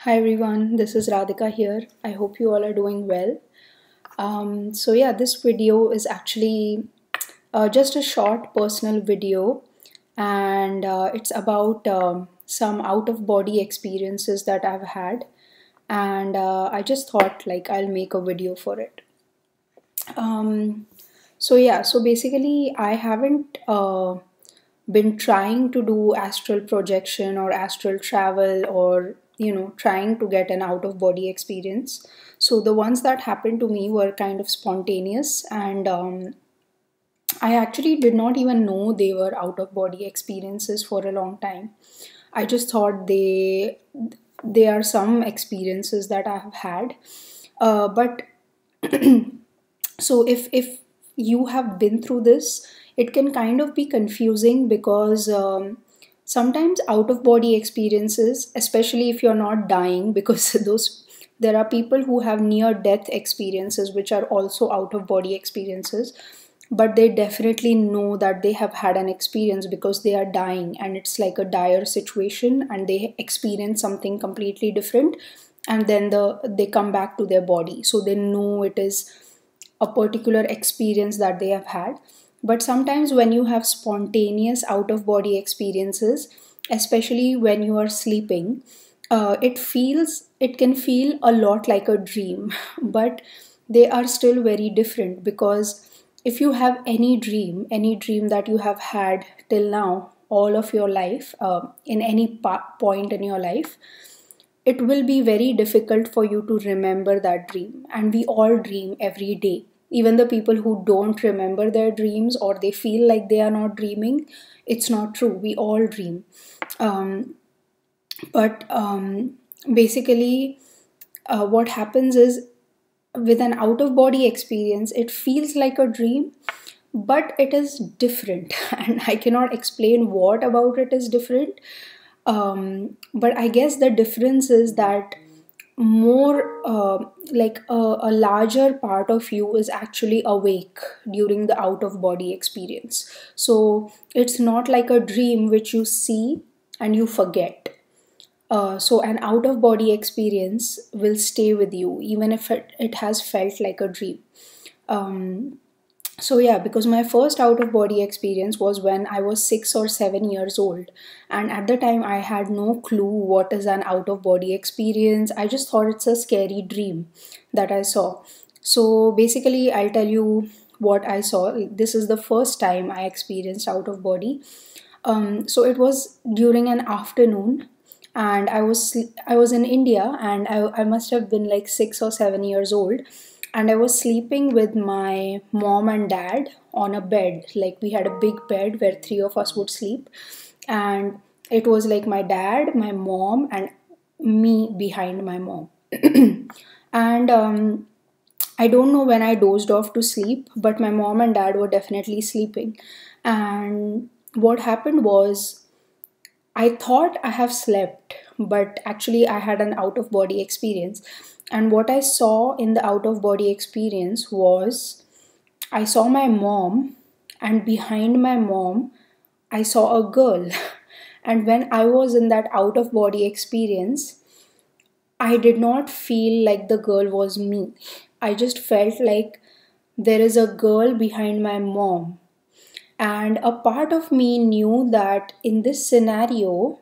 Hi everyone, this is Radhika here. I hope you all are doing well. This video is actually just a short personal video, and it's about some out of body experiences that I've had, and I just thought like I'll make a video for it. So basically, I haven't been trying to do astral projection or astral travel or trying to get an out of body experience. So the ones that happened to me were kind of spontaneous, and I actually did not even know they were out of body experiences for a long time. I just thought they are some experiences that I have had, but so if you have been through this, it can kind of be confusing because sometimes out of body experiences, especially if you're not dying, because those there are people who have near death experiences which are also out of body experiences, but they definitely know that they have had an experience because they are dying and it's like a dire situation and they experience something completely different, and then they come back to their body, so they know it is a particular experience that they have had. But sometimes when you have spontaneous out of body experiences, especially when you are sleeping, it can feel a lot like a dream, but they are still very different. Because if you have any dream that you have had till now, all of your life, in any point in your life, it will be very difficult for you to remember that dream. And we all dream every day. Even the people who don't remember their dreams or they feel like they are not dreaming, it's not true. We all dream. Um, but basically, what happens is, with an out of body experience, it feels like a dream, but it is different. And I cannot explain what about it is different. But I guess the difference is that more like a larger part of you is actually awake during the out of body experience. So it's not like a dream which you see and you forget. So an out of body experience will stay with you even if it has felt like a dream. Um, because my first out of body experience was when I was 6 or 7 years old. And at the time, I had no clue what is an out of body experience. I just thought it's a scary dream that I saw. So basically, I'll tell you what I saw. This is the first time I experienced out of body. So it was during an afternoon, and I was in India, and I must have been like 6 or 7 years old, and I was sleeping with my mom and dad on a bed. Like, we had a big bed where three of us would sleep, and it was like my dad, my mom, and me behind my mom. And I don't know when I dozed off to sleep, but my mom and dad were definitely sleeping. And what happened was, I thought I have slept, but actually I had an out of body experience. And what I saw in the out of body experience was, I saw my mom, and behind my mom, I saw a girl. And when I was in that out of body experience, I did not feel like the girl was me. I just felt like there is a girl behind my mom. And a part of me knew that in this scenario,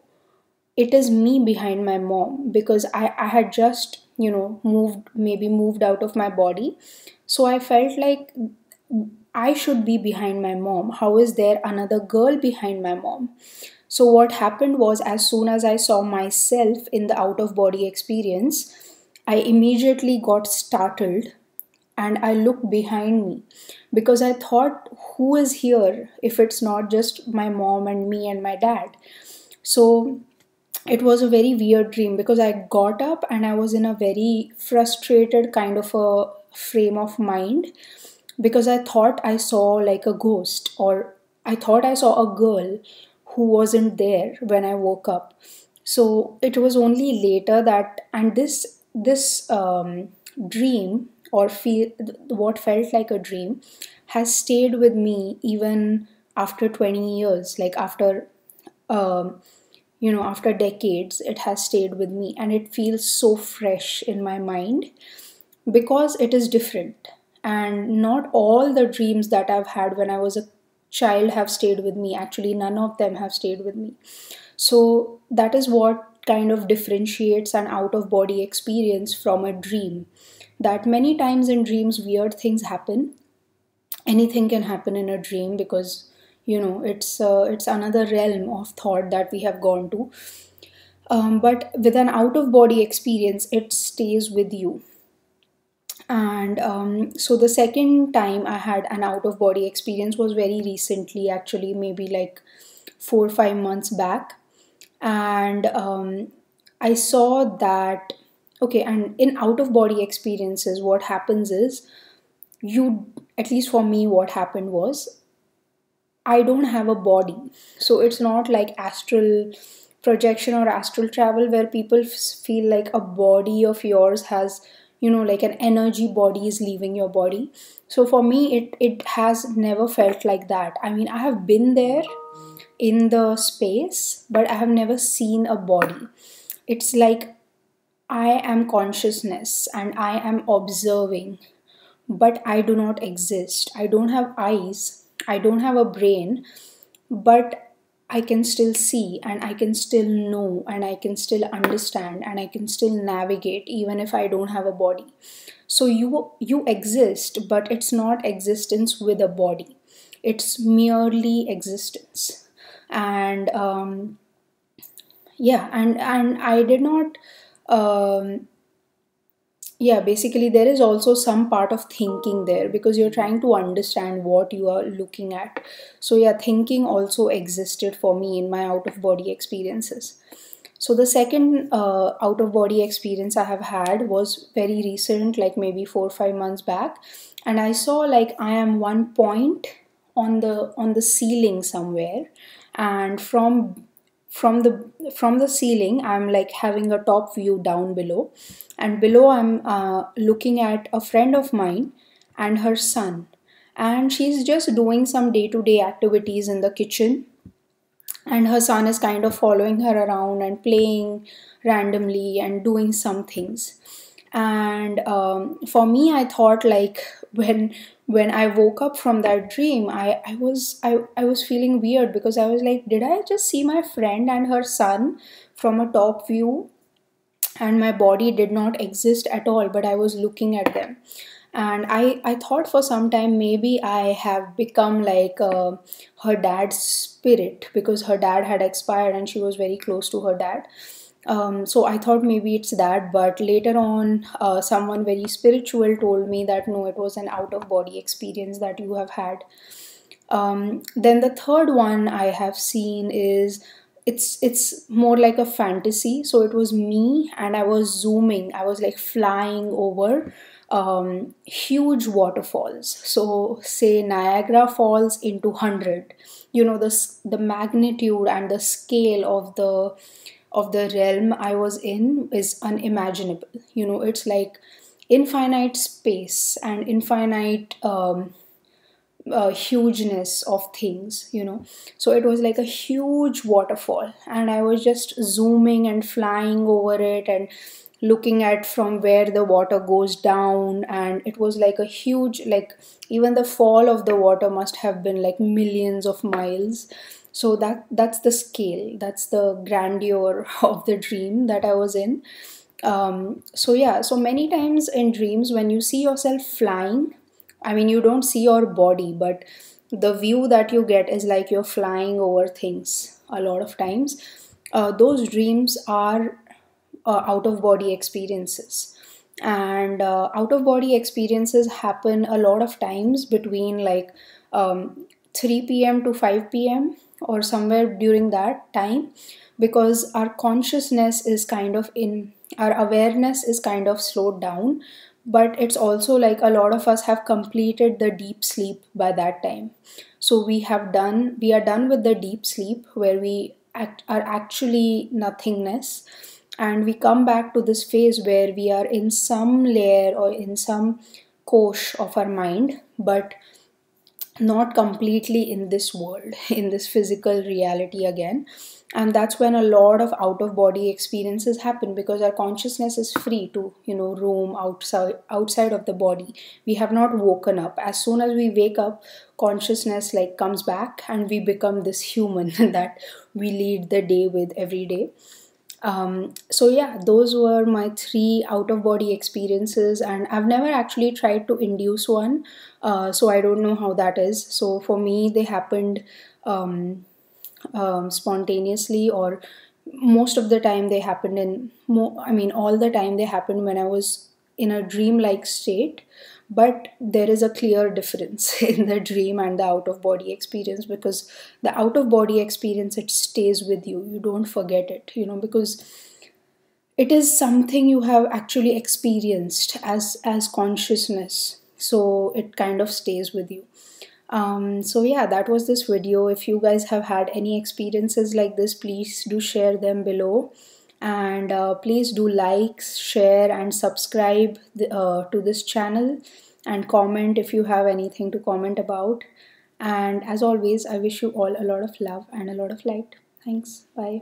it is me behind my mom, because I had just, moved out of my body. So I felt like I should be behind my mom. How is there another girl behind my mom? So what happened was, as soon as I saw myself in the out of body experience, I immediately got startled and I looked behind me, because I thought, who is here if it's not just my mom and me and my dad? So it was a very weird dream, because I got up and I was in a very frustrated kind of a frame of mind, because I thought I saw like a ghost, or I thought I saw a girl who wasn't there when I woke up. So it was only later that, and this dream, or feel what felt like a dream, has stayed with me even after 20 years. Like, after um, after decades, it has stayed with me and it feels so fresh in my mind because it is different. And not all the dreams that I've had when I was a child have stayed with me. Actually, none of them have stayed with me. So, that is what kind of differentiates an out of body experience from a dream. That many times in dreams, weird things happen. Anything can happen in a dream because it's another realm of thought that we have gone to. But with an out of body experience, it stays with you. And so the second time I had an out of body experience was very recently, actually, maybe like 4 or 5 months back. And I saw that, okay, and in out of body experiences, what happens is, at least for me, what happened was, I don't have a body. So it's not like astral projection or astral travel where people feel like a body of yours has, like an energy body is leaving your body. So for me, it has never felt like that. I mean, I have been there in the space, but I have never seen a body. It's like I am consciousness and I am observing, but I do not exist. I don't have eyes, I don't have a brain, but I can still see and I can still know and I can still understand and I can still navigate even if I don't have a body. So you exist, but it's not existence with a body. It's merely existence. And yeah, and I did not um, yeah, basically there is also some part of thinking there because you're trying to understand what you are looking at. So yeah, thinking also existed for me in my out of body experiences. So the second out of body experience I have had was very recent, like maybe 4 or 5 months back. And I saw like I am one point on the ceiling somewhere, and from the ceiling I'm like having a top view down below, and below I'm looking at a friend of mine and her son, and she's just doing some day to day activities in the kitchen, and her son is kind of following her around and playing randomly and doing some things. And for me, I thought like when I woke up from that dream, I was feeling weird because I was like, did I just see my friend and her son from a top view, and my body did not exist at all, but I was looking at them. And I thought for some time maybe I have become like her dad's spirit because her dad had expired and she was very close to her dad. So I thought maybe it's that, but later on, someone very spiritual told me that no, it was an out of body experience that you have had. Then the third one I have seen is, it's more like a fantasy. So it was me and I was zooming. I was like flying over huge waterfalls. So say Niagara Falls into 100. The magnitude and the scale of the realm I was in is unimaginable. It's like infinite space and infinite hugeness of things. So it was like a huge waterfall, and I was just zooming and flying over it and looking at from where the water goes down, and it was like a huge, like, even the fall of the water must have been like millions of miles. So that's the scale, that's the grandeur of the dream that I was in. So yeah, so many times in dreams when you see yourself flying, I mean, you don't see your body, but the view that you get is like you're flying over things a lot of times. Those dreams are out of body experiences. And out of body experiences happen a lot of times between like 3 p.m. to 5 p.m. or somewhere during that time, because our consciousness is kind of in, our awareness is kind of slowed down, but it's also like a lot of us have completed the deep sleep by that time. So we are done with the deep sleep where we are actually nothingness, and we come back to this phase where we are in some layer or in some kosh of our mind, but not completely in this world, in this physical reality again. And that's when a lot of out of body experiences happen, because our consciousness is free to, roam outside of the body. We have not woken up. As soon as we wake up, consciousness like comes back and we become this human that we lead the day with every day. So yeah, those were my three out of body experiences, and I've never actually tried to induce one, so I don't know how that is. So for me, they happened um, spontaneously, or most of the time they happened all the time they happened when I was in a dream-like state. But there is a clear difference in the dream and the out of body experience, because the out of body experience, it stays with you. You don't forget it, because it is something you have actually experienced as consciousness, so it kind of stays with you. So yeah, that was this video. If you guys have had any experiences like this, please do share them below, and please do like, share, and subscribe to this channel, and comment if you have anything to comment about. And as always, I wish you all a lot of love and a lot of light. Thanks. Bye.